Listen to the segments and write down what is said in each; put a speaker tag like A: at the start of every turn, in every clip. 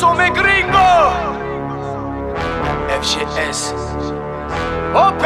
A: sont mes gringos. FGS. OP.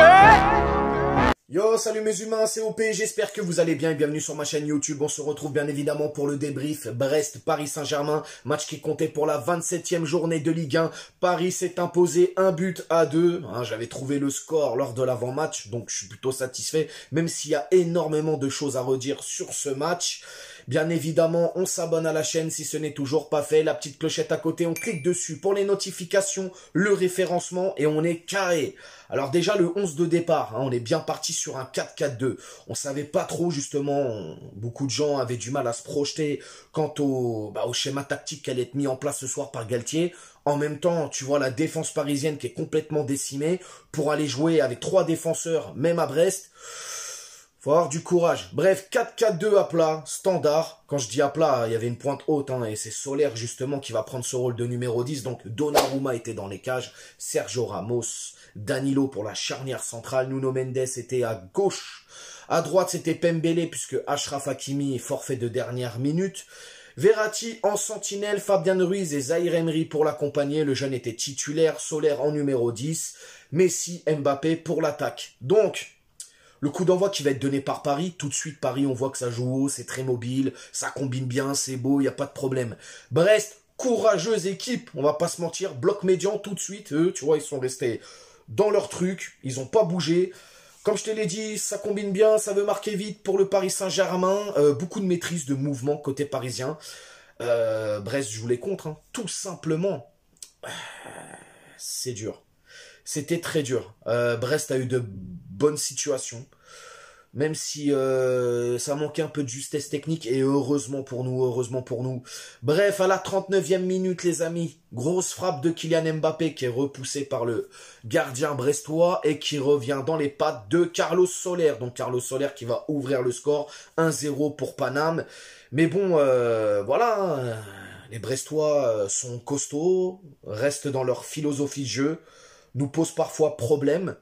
B: Yo, salut mes humains, c'est OP, j'espère que vous allez bien et bienvenue sur ma chaîne YouTube. On se retrouve bien évidemment pour le débrief Brest-Paris Saint-Germain, match qui comptait pour la 27e journée de Ligue 1. Paris s'est imposé 1-2. J'avais trouvé le score lors de l'avant-match, donc je suis plutôt satisfait, même s'il y a énormément de choses à redire sur ce match. Bien évidemment, on s'abonne à la chaîne si ce n'est toujours pas fait. La petite clochette à côté, on clique dessus pour les notifications, le référencement et on est carré. Alors déjà, le 11 de départ, on est bien parti sur un 4-4-2. On savait pas trop justement, beaucoup de gens avaient du mal à se projeter quant au schéma tactique qui allait être mis en place ce soir par Galtier. En même temps, tu vois la défense parisienne qui est complètement décimée pour aller jouer avec 3 défenseurs, même à Brest. Faut avoir du courage. Bref, 4-4-2 à plat, standard. Quand je dis à plat, il y avait une pointe haute, et c'est Soler justement qui va prendre ce rôle de numéro 10. Donc Donnarumma était dans les cages, Sergio Ramos, Danilo pour la charnière centrale, Nuno Mendes était à gauche. À droite, c'était Pembele puisque Achraf Hakimi est forfait de dernière minute. Verratti en sentinelle, Fabien Ruiz et Zahir Emery pour l'accompagner. Le jeune était titulaire, Soler en numéro 10, Messi, Mbappé pour l'attaque. Donc, le coup d'envoi qui va être donné par Paris, tout de suite Paris, on voit que ça joue haut, c'est très mobile, ça combine bien, c'est beau, il n'y a pas de problème. Brest, courageuse équipe, on va pas se mentir, bloc médian tout de suite, eux, tu vois, ils sont restés dans leur truc, ils n'ont pas bougé. Comme je te l'ai dit, ça combine bien, ça veut marquer vite pour le Paris Saint-Germain, beaucoup de maîtrise de mouvement côté parisien. Brest joue les contres, tout simplement. C'est dur. C'était très dur. Brest a eu de bonnes situations. Même si ça manquait un peu de justesse technique. Et heureusement pour nous, Bref, à la 39e minute, les amis. Grosse frappe de Kylian Mbappé qui est repoussé par le gardien brestois. Et qui revient dans les pattes de Carlos Soler. Donc Carlos Soler qui va ouvrir le score. 1-0 pour Paname. Mais bon, voilà. Les Brestois sont costauds. Restent dans leur philosophie de jeu. Nous pose parfois problème.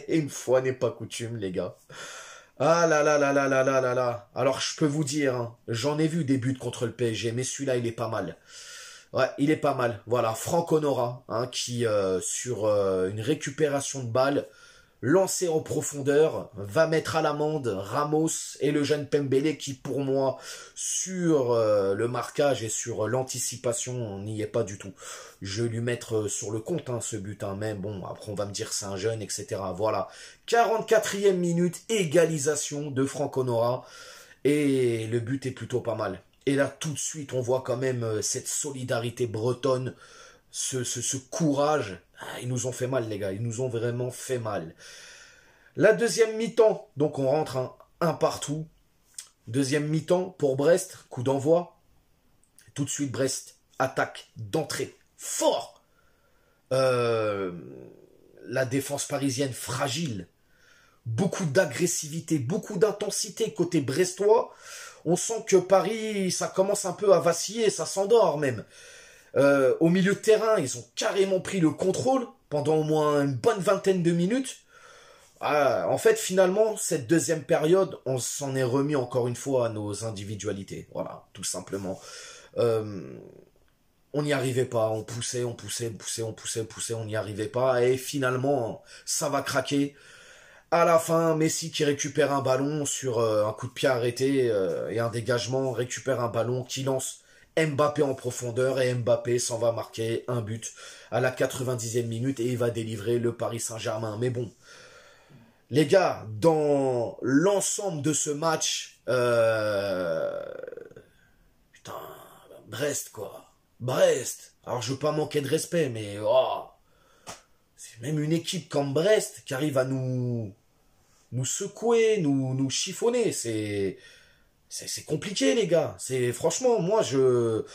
B: Une fois n'est pas coutume, les gars. Ah là là là là là là là là. Alors, je peux vous dire, j'en ai vu des buts contre le PSG, mais celui-là, il est pas mal. Ouais, il est pas mal. Voilà, Franco Nora, qui, sur une récupération de balle, lancé en profondeur, va mettre à l'amende Ramos et le jeune Pembele qui, pour moi, sur le marquage et sur l'anticipation, on n'y est pas du tout. Je vais lui mettre sur le compte ce but, mais bon, après on va me dire c'est un jeune, etc. Voilà, 44e minute, égalisation de Franco Nora, et le but est plutôt pas mal. Et là, tout de suite, on voit quand même cette solidarité bretonne, ce courage. Ils nous ont fait mal, les gars. Ils nous ont vraiment fait mal. La deuxième mi-temps, donc on rentre un partout. Deuxième mi-temps pour Brest, coup d'envoi. Tout de suite, Brest attaque d'entrée fort. La défense parisienne fragile. Beaucoup d'agressivité, beaucoup d'intensité côté brestois. On sent que Paris, ça commence un peu à vaciller, ça s'endort même. Au milieu de terrain, ils ont carrément pris le contrôle pendant au moins une bonne vingtaine de minutes. En fait, finalement, cette deuxième période, on s'en est remis encore une fois à nos individualités. Voilà, tout simplement. On n'y arrivait pas, on poussait, on n'y arrivait pas. Et finalement, ça va craquer. À la fin, Messi qui récupère un ballon sur un coup de pied arrêté et un dégagement, récupère un ballon qui lance Mbappé en profondeur et Mbappé s'en va marquer un but à la 90e minute et il va délivrer le Paris Saint-Germain. Mais bon, les gars, dans l'ensemble de ce match, putain, Brest quoi, Brest. Alors je veux pas manquer de respect, mais c'est même une équipe comme Brest qui arrive à nous secouer, nous chiffonner. C'est compliqué, les gars. Franchement, moi, ce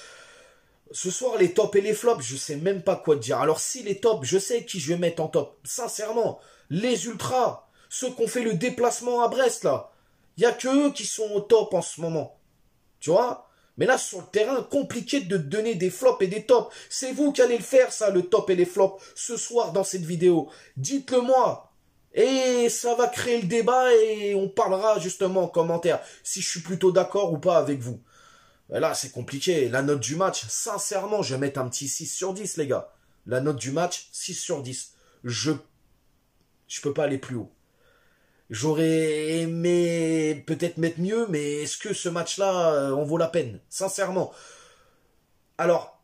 B: soir, les tops et les flops, je sais même pas quoi te dire. Alors, si les tops, je sais qui je vais mettre en top. Sincèrement, les ultras, ceux qui ont fait le déplacement à Brest, là. Il y a que eux qui sont au top en ce moment. Tu vois? Mais là, sur le terrain, compliqué de te donner des flops et des tops. C'est vous qui allez le faire, ça, le top et les flops, ce soir dans cette vidéo. Dites-le moi. Et ça va créer le débat et on parlera justement en commentaire si je suis plutôt d'accord ou pas avec vous. Là, c'est compliqué. La note du match, sincèrement, je vais mettre un petit 6 sur 10, les gars. La note du match, 6 sur 10. Je peux pas aller plus haut. J'aurais aimé peut-être mettre mieux, mais est-ce que ce match-là en vaut la peine? Sincèrement. Alors,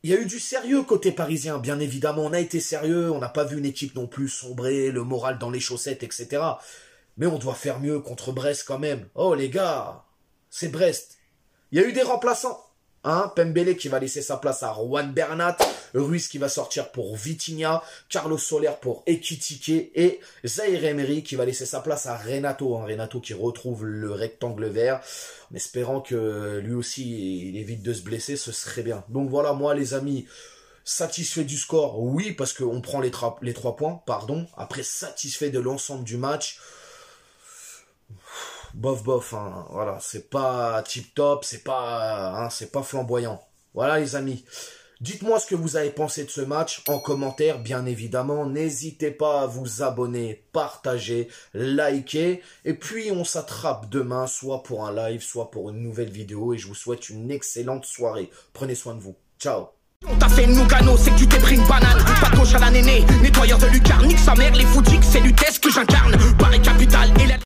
B: il y a eu du sérieux côté parisien, bien évidemment. On a été sérieux, on n'a pas vu une équipe non plus sombrer, le moral dans les chaussettes, etc. Mais on doit faire mieux contre Brest quand même. Oh les gars, c'est Brest. Il y a eu des remplaçants. Hein, Pembele qui va laisser sa place à Juan Bernat, Ruiz qui va sortir pour Vitinha, Carlos Soler pour Ekitike et Zaïre Emery qui va laisser sa place à Renato. Hein, Renato qui retrouve le rectangle vert, en espérant que lui aussi il évite de se blesser, ce serait bien. Donc voilà, moi les amis, satisfait du score, oui, parce qu'on prend les 3 points, pardon. Après, satisfait de l'ensemble du match. Bof, hein, voilà, c'est pas tip top, c'est pas flamboyant. Voilà les amis, dites-moi ce que vous avez pensé de ce match en commentaire, bien évidemment. N'hésitez pas à vous abonner, partager, liker. Et puis on s'attrape demain, soit pour un live, soit pour une nouvelle vidéo. Et je vous souhaite une excellente soirée. Prenez soin de vous. Ciao.
C: On t'a fait Nougano, c'est que tu t'es pris une banane. Pas de gauche à la néné, nettoyeur de lucarne. Nique sa mère, les foutiques, c'est l'UTES que j'incarne. Paris Capital et la...